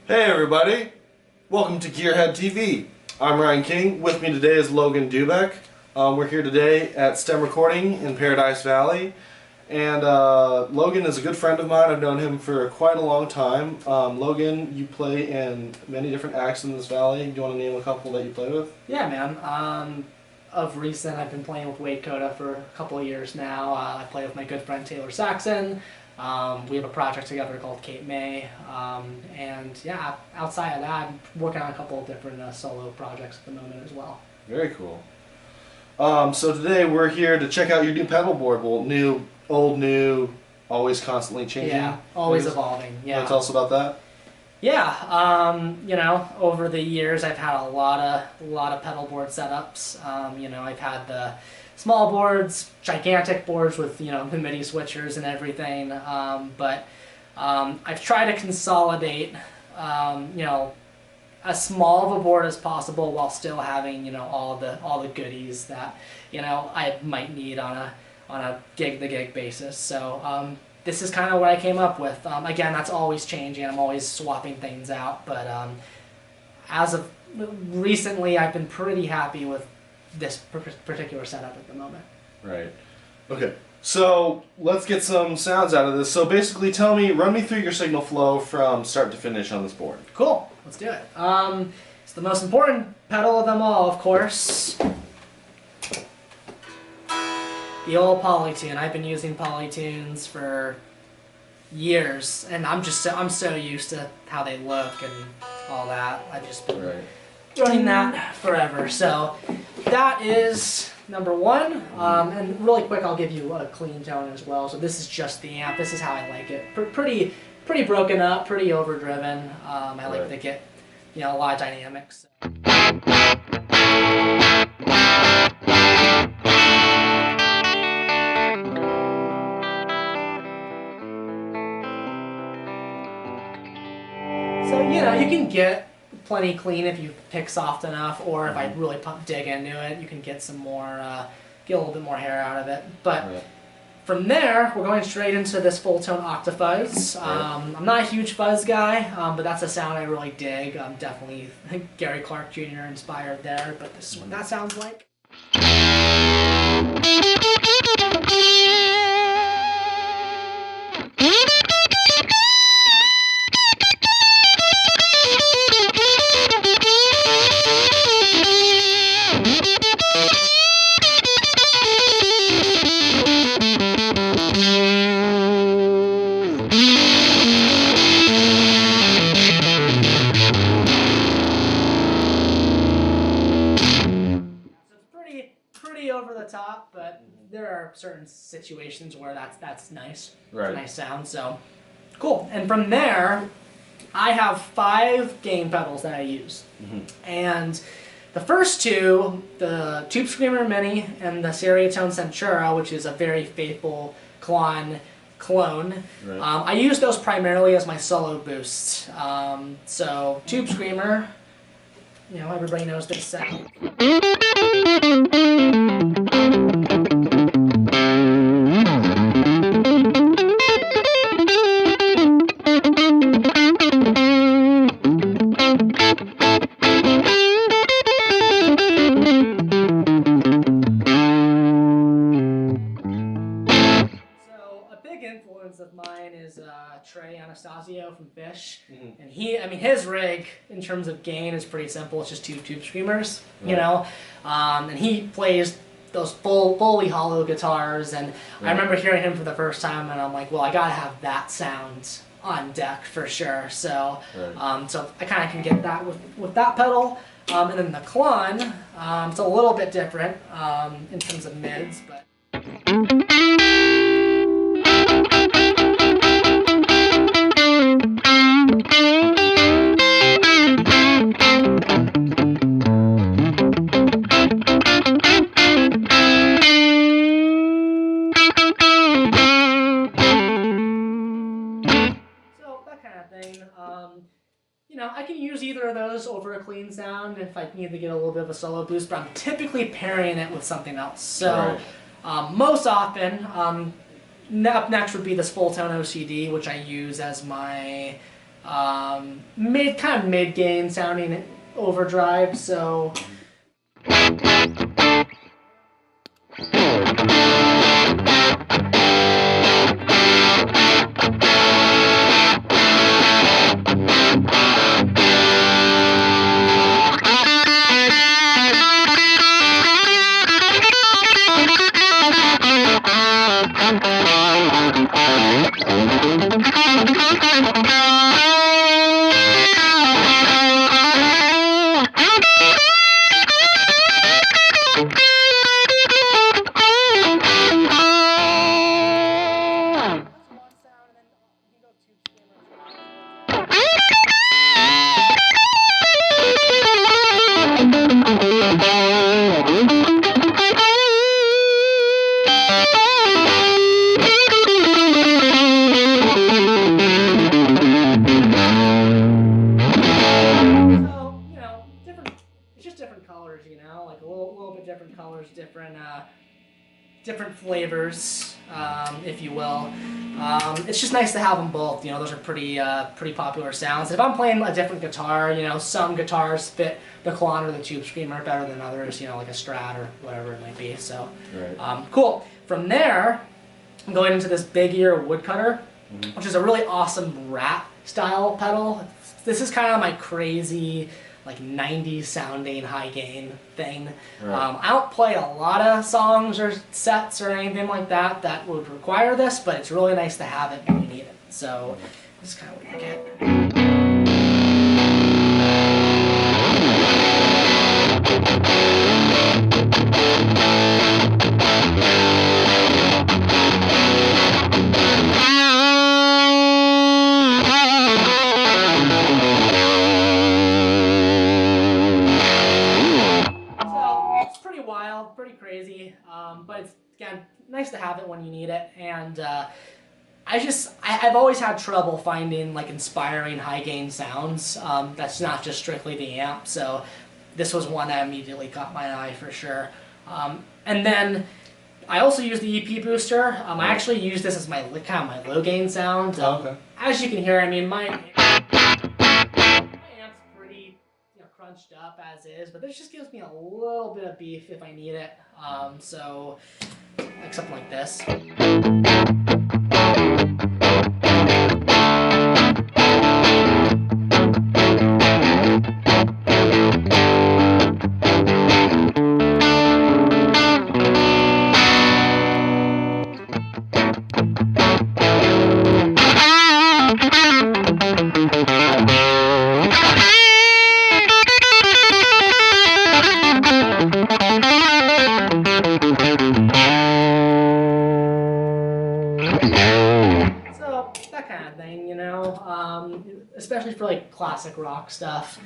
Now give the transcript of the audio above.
Hey everybody, welcome to Gearhead TV. I'm Ryan King. With me today is Logan Dubek. We're here today at STEM Recording in Paradise Valley. And Logan is a good friend of mine. I've known him for quite a long time. Logan, you play in many different acts in this valley. Do you want to name a couple that you play with? Yeah, man. Of recent, I've been playing with Wade Coda for a couple of years now. I play with my good friend Taylor Saxon. We have a project together called Cape May. And yeah, outside of that, I'm working on a couple of different solo projects at the moment as well. Very cool. So today we're here to check out your new pedal board. Well, new, old, new, always constantly changing. Yeah, always evolving. Yeah. Tell us about that. Yeah, over the years I've had a lot of pedal board setups. I've had the small boards, gigantic boards with, the MIDI switchers and everything. But I've tried to consolidate, as small of a board as possible while still having, all the goodies that, I might need on a gig-to-gig basis. So, this is kind of what I came up with. Again, that's always changing. I'm always swapping things out. But as of recently, I've been pretty happy with this particular setup at the moment. Right. Okay. So let's get some sounds out of this. So basically, run me through your signal flow from start to finish on this board. Cool. Let's do it. It's the most important pedal of them all, of course. The old Polytune. I've been using Polytunes for years, and I'm so used to how they look and all that. I've just been running that forever. So that is number one. And really quick, I'll give you a clean tone as well. So this is just the amp. This is how I like it. Pretty broken up, pretty overdriven. I like to get a lot of dynamics. So, you can get plenty clean if you pick soft enough, or if I really dig into it, you can get some more, get a little bit more hair out of it. But from there, we're going straight into this full tone octafuzz. I'm not a huge fuzz guy, but that's a sound I really dig. I'm definitely Gary Clark Jr. inspired there, but this is what that sounds like. Pretty over the top, but there are certain situations where that's nice. Right. It's a nice sound. So cool. And from there, I have 5 gain pedals that I use, and the first two, the Tube Screamer Mini and the Stereotone Centura, which is a very faithful clone. I use those primarily as my solo boosts. So Tube Screamer, everybody knows this sound. Of mine is Trey Anastasio from Fish, and his rig in terms of gain is pretty simple. It's just 2 Tube Screamers, and he plays those fully hollow guitars, and I remember hearing him for the first time, and I'm like, well, I gotta have that sound on deck for sure. So, so I kind of can get that with that pedal, and then the Klon, it's a little bit different in terms of mids, but. I can use either of those over a clean sound if I need to get a little bit of a solo boost, but I'm typically pairing it with something else. So most often, up next would be this full tone OCD, which I use as my kind of mid gain sounding overdrive. So. Different flavors, if you will. It's just nice to have them both. You know, those are pretty popular sounds. If I'm playing a different guitar, you know, some guitars fit the Klon or the Tube Screamer better than others. You know, like a Strat or whatever it might be. So, cool. From there, I'm going into this Big Ear Woodcutter, which is a really awesome Rat style pedal. This is kind of my crazy, like 90s sounding high gain thing. Right. I don't play a lot of songs or sets or anything like that that would require this, but it's really nice to have it when you need it. So this is kind of what you get. Pretty crazy, but it's, again, nice to have it when you need it. And I've always had trouble finding like inspiring high gain sounds. That's not just strictly the amp, so this was one that immediately caught my eye for sure. And then I also use the EP booster. I actually use this as my kind of my low gain sound. Okay. As you can hear, I mean my crunched up as is, but this just gives me a little bit of beef if I need it. So like something like this. Especially for like classic rock stuff.